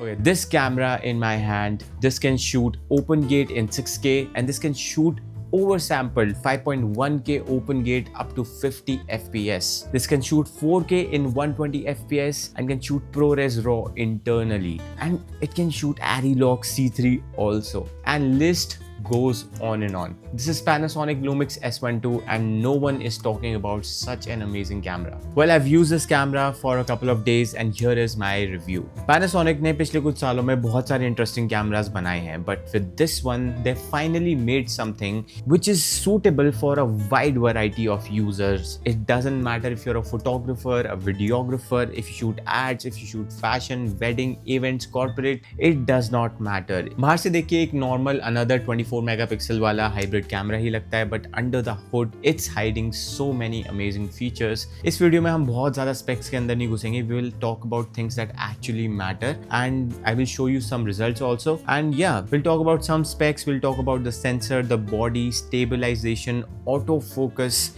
Okay, this camera in my hand, this can shoot open gate in 6K and this can shoot oversampled 5.1K open gate up to 50 FPS. This can shoot 4K in 120 FPS and can shoot ProRes RAW internally. And it can shoot ARRI LogC3 also. And list goes on and on. This is Panasonic LUMIX S1II and no one is talking about such an amazing camera. Well, I've used this camera for a couple of days and here is my review. Panasonic ने पिछले कुछ सालों में बहुत सारे interesting cameras बनाए हैं, but with this one, they finally made something which is suitable for a wide variety of users. It doesn't matter if you're a photographer, a videographer, if you shoot ads, if you shoot fashion, wedding, events, corporate, it does not matter. बाहर से देखिए एक normal another 24 megapixel वाला hybrid camera ही लगता है, but under the hood it's hiding so many amazing features. इस video में हम बहुत ज्यादा स्पेक्स के अंदर नहीं घुसेंगे. We will talk about things that actually matter and I will show you some results also. And ya will talk about some specs, will talk about the sensor, the body, stabilisation, auto focus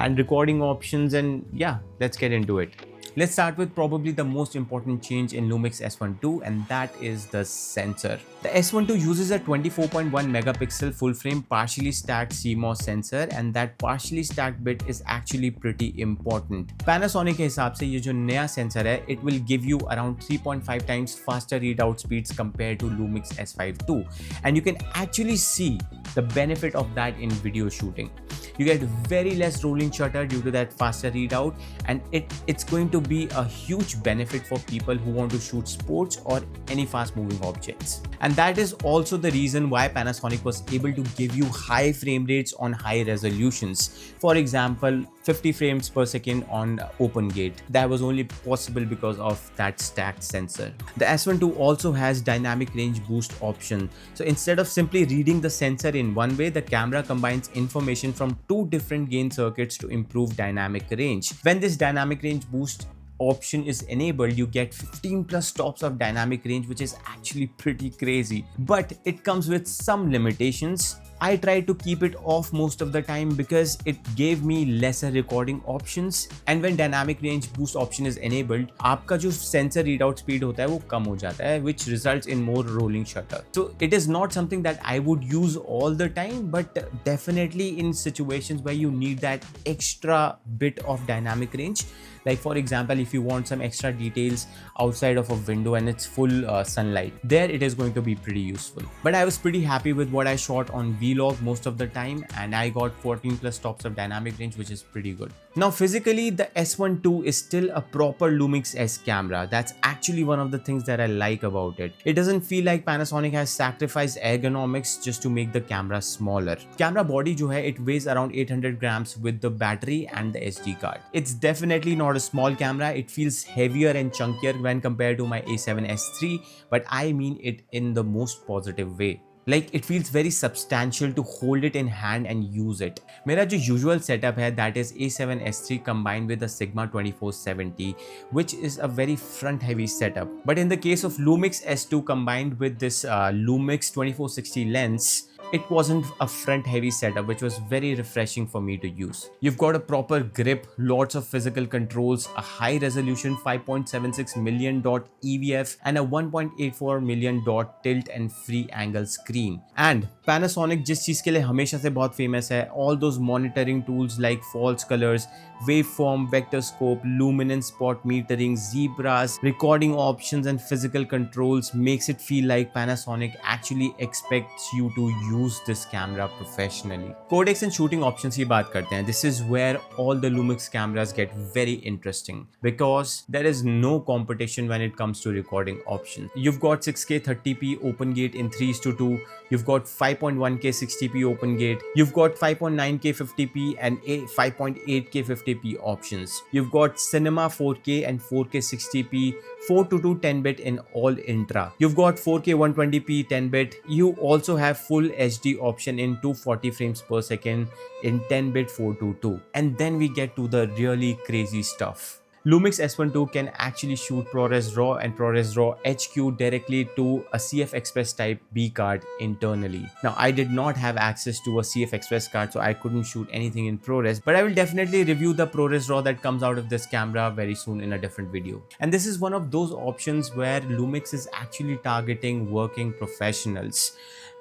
and recording options, and yeah, let's get into it. Let's start with probably the most important change in LUMIX S1II, and that is the sensor. The S1II uses a 24.1 megapixel full frame partially stacked CMOS sensor, and that partially stacked bit is actually pretty important. Panasonic के हिसाब से ये जो नया sensor है, it will give you around 3.5 times faster readout speeds compared to LUMIX S5II, and you can actually see the benefit of that in video shooting. You get very less rolling shutter due to that faster readout, and it's going to be a huge benefit for people who want to shoot sports or any fast moving objects. And that is also the reason why Panasonic was able to give you high frame rates on high resolutions. For example, 50 frames per second on open gate. That was only possible because of that stacked sensor. The S1II also has dynamic range boost option. So instead of simply reading the sensor in one way, the camera combines information from two different gain circuits to improve dynamic range. When this dynamic range boost option is enabled, you get 15 plus stops of dynamic range, which is actually pretty crazy. But it comes with some limitations. I tried to keep it off most of the time because it gave me lesser recording options. And when dynamic range boost option is enabled, आपका जो sensor readout speed होता है वो कम हो जाता है, which results in more rolling shutter. So it is not something that I would use all the time, but definitely in situations where you need that extra bit of dynamic range. Like for example, if you want some extra details outside of a window and it's full sunlight, there it is going to be pretty useful. But I was pretty happy with what I shot on vlog most of the time, and I got 14 plus stops of dynamic range, which is pretty good. Now physically, the S1II is still a proper LUMIX S camera. That's actually one of the things that I like about it. It doesn't feel like Panasonic has sacrificed ergonomics just to make the camera smaller. Camera body जो है, it weighs around 800 grams with the battery and the SD card. It's definitely not a small camera. It feels heavier and chunkier when compared to my A7S III, but I mean it in the most positive way. Like it feels very substantial to hold it in hand and use it. मेरा जो usual setup है, that is A7S III combined with the Sigma 2470, which is a very front heavy setup. But in the case of LUMIX S2 combined with this LUMIX 2460 lens, it wasn't a front heavy setup, which was very refreshing for me to use. You've got a proper grip, lots of physical controls, a high resolution 5.76 million dot EVF and a 1.84 million dot tilt and free angle screen. And Panasonic जिस चीज के लिए हमेशा से बहुत famous है, all those monitoring tools like false colors, waveform, vector scope, luminance spot metering, zebras, recording options and physical controls makes it feel like Panasonic actually expects you to use this camera professionally. Codecs and shooting options की बात करते हैं. This is where all the LUMIX cameras get very interesting because there is no competition when it comes to recording options. You've got 6K 30p open gate in 3:2. You've got 5.1K 60p open gate. You've got 5.9K 50p and 5.8K 50p options. You've got cinema 4K and 4K 60p, 4:2 10-bit in all intra. You've got 4K 120p 10-bit. You also have full HD option in 240 frames per second in 10-bit 422. And then we get to the really crazy stuff. LUMIX S1II can actually shoot ProRes RAW and ProRes RAW HQ directly to a CF Express type B card internally. Now, I did not have access to a CF Express card, so I couldn't shoot anything in ProRes, but I will definitely review the ProRes RAW that comes out of this camera very soon in a different video. And this is one of those options where Lumix is actually targeting working professionals,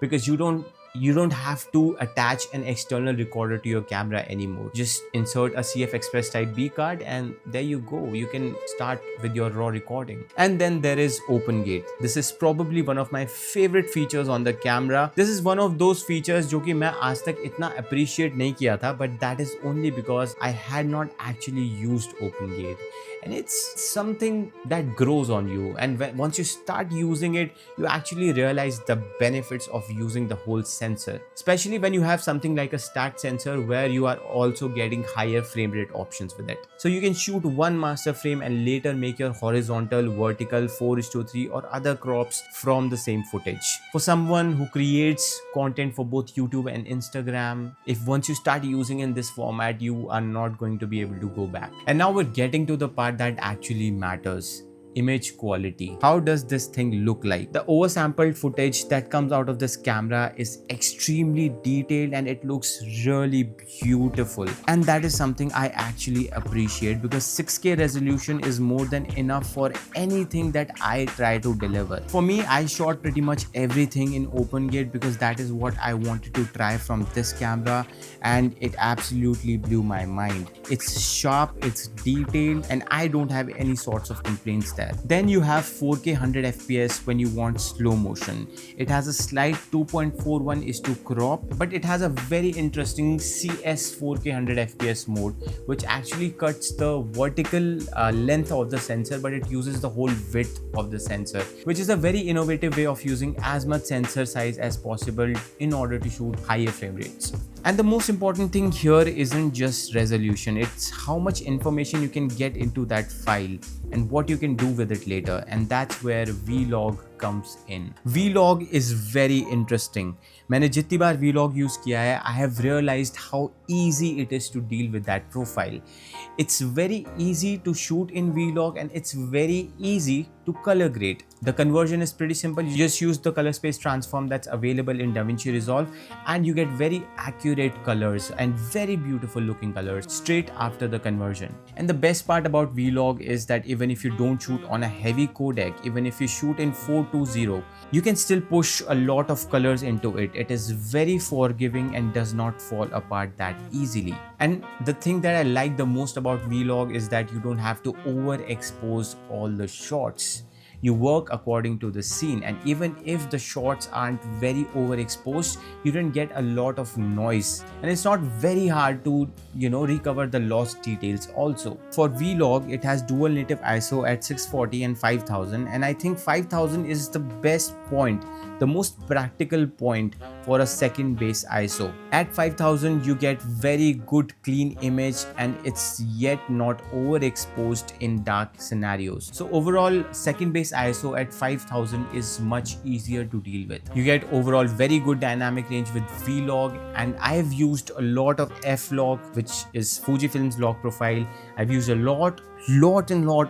because you don't have to attach an external recorder to your camera anymore. Just insert a CF Express type B card and there you go. You can start with your raw recording. And then there is OpenGate. This is probably one of my favorite features on the camera. This is one of those features जो कि मैं आज तक इतना appreciate नहीं किया था, but that is only because I had not actually used OpenGate. And it's something that grows on you, and once you start using it, you actually realize the benefits of using the whole sensor, especially when you have something like a stacked sensor where you are also getting higher frame rate options with it. So you can shoot one master frame and later make your horizontal, vertical, 4:3 or other crops from the same footage. For someone who creates content for both YouTube and Instagram, if once you start using in this format, you are not going to be able to go back. And now we're getting to the part that actually matters. Image quality. How does this thing look like? The oversampled footage that comes out of this camera is extremely detailed and it looks really beautiful. And that is something I actually appreciate, because 6K resolution is more than enough for anything that I try to deliver. For me, I shot pretty much everything in OpenGate because that is what I wanted to try from this camera, and it absolutely blew my mind. It's sharp, it's detailed, and I don't have any sorts of complaints there. Then you have 4K 100 FPS when you want slow motion. It has a slight 2.41:2 crop, but it has a very interesting CS 4K 100 FPS mode, which actually cuts the vertical length of the sensor, but it uses the whole width of the sensor, which is a very innovative way of using as much sensor size as possible in order to shoot higher frame rates. And the most important thing here isn't just resolution, it's how much information you can get into that file and what you can do with it later, and that's where Vlog comes in. Vlog is very interesting. मैंने जितनी बार Vlog use किया है, I have realized how easy it is to deal with that profile. It's very easy to shoot in Vlog and it's very easy to color grade. The conversion is pretty simple. You just use the color space transform that's available in DaVinci Resolve and you get very accurate colors and very beautiful looking colors straight after the conversion. And the best part about Vlog is that even if you don't shoot on a heavy codec, even if you shoot in 420, you can still push a lot of colors into it. It is very forgiving and does not fall apart that easily. And the thing that I like the most about Vlog is that you don't have to overexpose all the shots. You work according to the scene, and even if the shots aren't very overexposed, you don't get a lot of noise, and it's not very hard to recover the lost details also. For Vlog, it has dual native ISO at 640 and 5000, and I think 5000 is the best point, the most practical point for a second base ISO. At 5000 you get very good clean image and it's yet not overexposed in dark scenarios. So overall, second base ISO at 5000 is much easier to deal with. You get overall very good dynamic range with Vlog, and I have used a lot of F-Log, which is Fujifilm's log profile. I've used a lot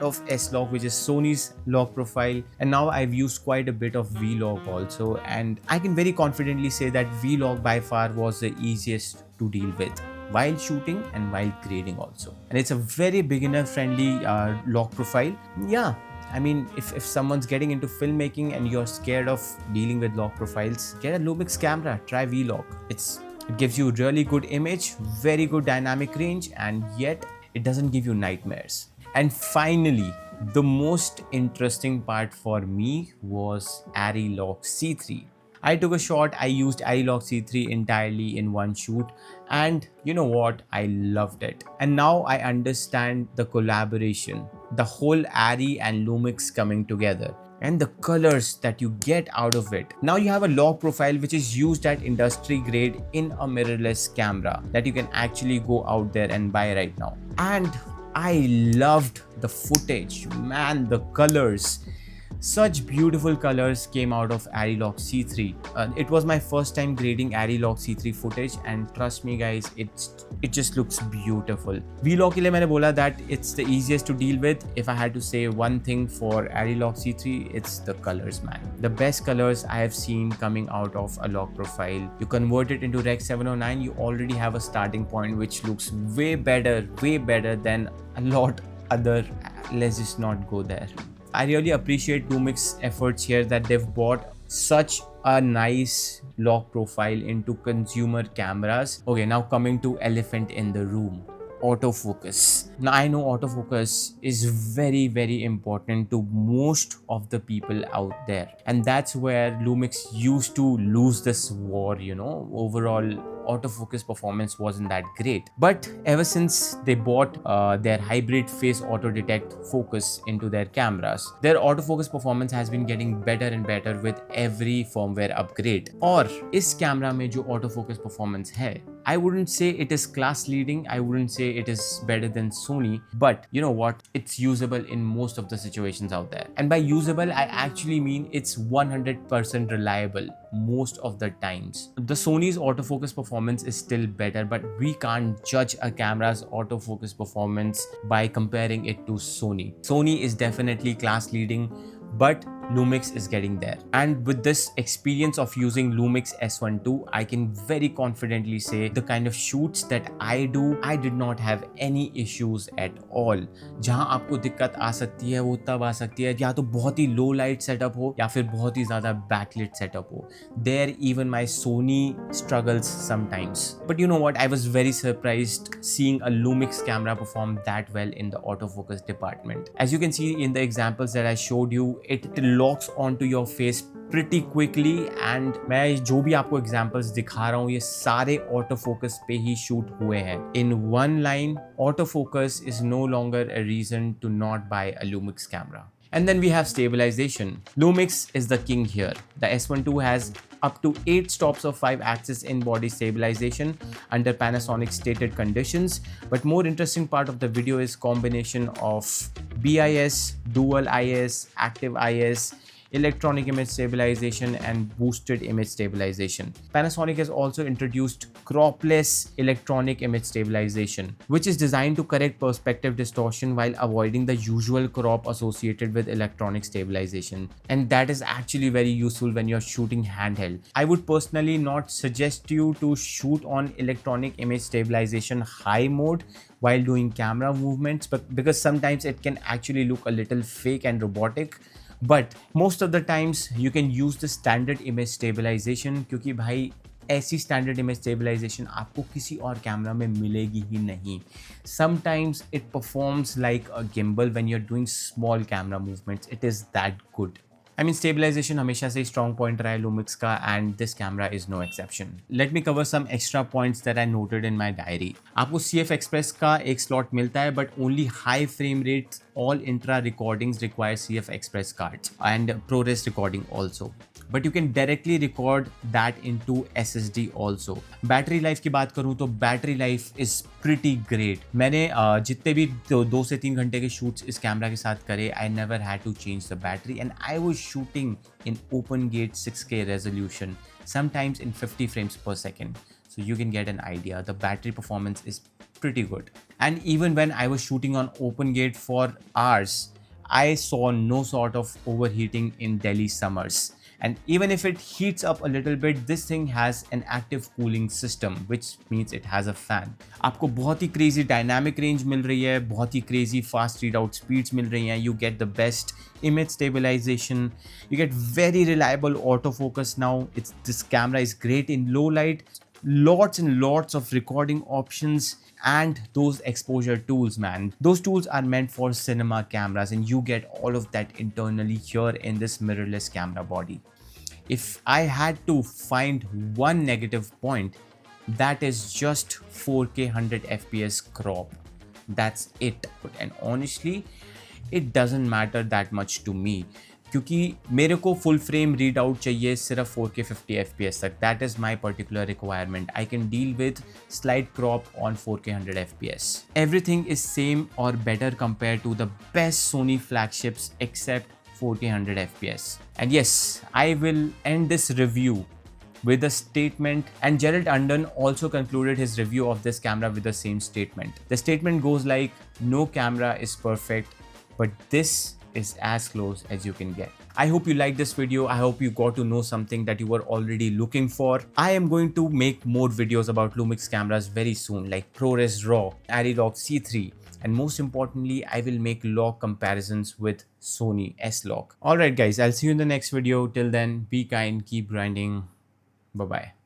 of S-Log, which is Sony's log profile, and now I've used quite a bit of Vlog also, and I can very confidently say that Vlog by far was the easiest to deal with while shooting and while grading also. And it's a very beginner friendly log profile. Yeah, I mean, if someone's getting into filmmaking and you're scared of dealing with log profiles, get a Lumix camera, try Vlog. It gives you really good image, very good dynamic range, and yet it doesn't give you nightmares. And finally, the most interesting part for me was ARRI LogC3. I took a shot, I used ARRI LogC3 entirely in one shoot, and you know what, I loved it. And now I understand the collaboration, the whole ARRI and Lumix coming together, and the colors that you get out of it. Now you have a log profile which is used at industry grade in a mirrorless camera that you can actually go out there and buy right now. And I loved the footage, man, the colors. Such beautiful colors came out of ARRI LogC3. It was my first time grading ARRI LogC3 footage, and trust me guys, it just looks beautiful. Vlog के लिए मैंने बोला that it's the easiest to deal with. If I had to say one thing for ARRI LogC3, it's the colors, man. The best colors I have seen coming out of a log profile. You convert it into Rec 709, you already have a starting point which looks way better than a lot other. Let's just not go there. I really appreciate LUMIX efforts here that they've brought such a nice log profile into consumer cameras. Okay, now coming to elephant in the room. Autofocus. Now I know autofocus is very important to most of the people out there, and that's where LUMIX used to lose this war, you know. Overall autofocus performance wasn't that great, but ever since they bought their hybrid face auto detect focus into their cameras, their autofocus performance has been getting better and better with every firmware upgrade. और इस camera में जो autofocus performance है, I wouldn't say it is class leading, I wouldn't say it is better than Sony, but you know what, it's usable in most of the situations out there. And by usable, I actually mean it's 100% reliable most of the times. The Sony's autofocus performance is still better, but we can't judge a camera's autofocus performance by comparing it to Sony. Sony is definitely class leading, but LUMIX is getting there. And with this experience of using LUMIX S1II, I can very confidently say the kind of shoots that I do, I did not have any issues at all. जहाँ आपको दिक्कत आ सकती है वो तब आ सकती है या तो बहुत ही low light setup हो या फिर बहुत ही ज़्यादा backlit setup हो. There even my Sony struggles sometimes. But you know what, I was very surprised seeing a LUMIX camera perform that well in the autofocus department. As you can see in the examples that I showed you, it locks onto your face pretty quickly, and मैं जो भी आपको examples दिखा रहा हूँ ये सारे autofocus पे ही shoot हुए हैं. In one line, autofocus is no longer a reason to not buy a LUMIX camera. And then we have stabilization. LUMIX is the king here. The S1II has up to 8 stops of 5-axis in-body stabilization under Panasonic stated conditions. But more interesting part of the video is combination of BIS, dual IS, active IS, electronic image stabilization and boosted image stabilization. Panasonic has also introduced cropless electronic image stabilization, which is designed to correct perspective distortion while avoiding the usual crop associated with electronic stabilization. And that is actually very useful when you're shooting handheld. I would personally not suggest you to shoot on electronic image stabilization high mode while doing camera movements, but because sometimes it can actually look a little fake and robotic. But most of the times you can use the standard image stabilization, क्योंकि भाई ऐसी standard image stabilization आपको किसी और camera में मिलेगी ही नहीं. Sometimes it performs like a gimbal when you're doing small camera movements. It is that good. I mean, stabilization हमेशा से strong point रहा है LUMIX का, and this camera is no exception. Let me cover some extra points that I noted in my diary. आपको CF Express का एक slot मिलता है, but only high frame rates all intra recordings require CF Express cards and ProRes recording also. But you can directly record that into SSD also. Battery life की बात करूँ तो battery life is pretty great. मैंने जितने भी 2 से 3 घंटे के shoots इस कैमरा के साथ करे, I never had to change the battery, and I was shooting in open gate 6K resolution, sometimes in 50 frames per second. So you can get an idea. The battery performance is pretty good. And even when I was shooting on open gate for hours, I saw no sort of overheating in Delhi summers. And even if it heats up a little bit, this thing has an active cooling system, which means it has a fan. आपको बहुत ही crazy dynamic range मिल रही है, बहुत ही crazy fast readout speeds मिल रही हैं. You get the best image stabilization. You get very reliable autofocus now. This camera is great in low light. Lots and lots of recording options and those exposure tools, man. Those tools are meant for cinema cameras, and you get all of that internally here in this mirrorless camera body. If I had to find one negative point, that is just 4K 100 FPS crop. That's it. And honestly, it doesn't matter that much to me, क्योंकि मेरे को full frame read out चाहिए सिर्फ 4K 50 FPS तक. That is my particular requirement. I can deal with slide crop on 4K 100 FPS. Everything is same or better compared to the best Sony flagships except 4K 100 FPS. And yes, I will end this review with a statement, and Gerald Undon also concluded his review of this camera with the same statement. The statement goes like, no camera is perfect, but this is as close as you can get. I hope you liked this video. I hope you got to know something that you were already looking for. I am going to make more videos about Lumix cameras very soon, like ProRes RAW, ARRI LogC3, and most importantly, I will make log comparisons with Sony S-Log. Alright guys, I'll see you in the next video. Till then, be kind, keep grinding. Bye-bye.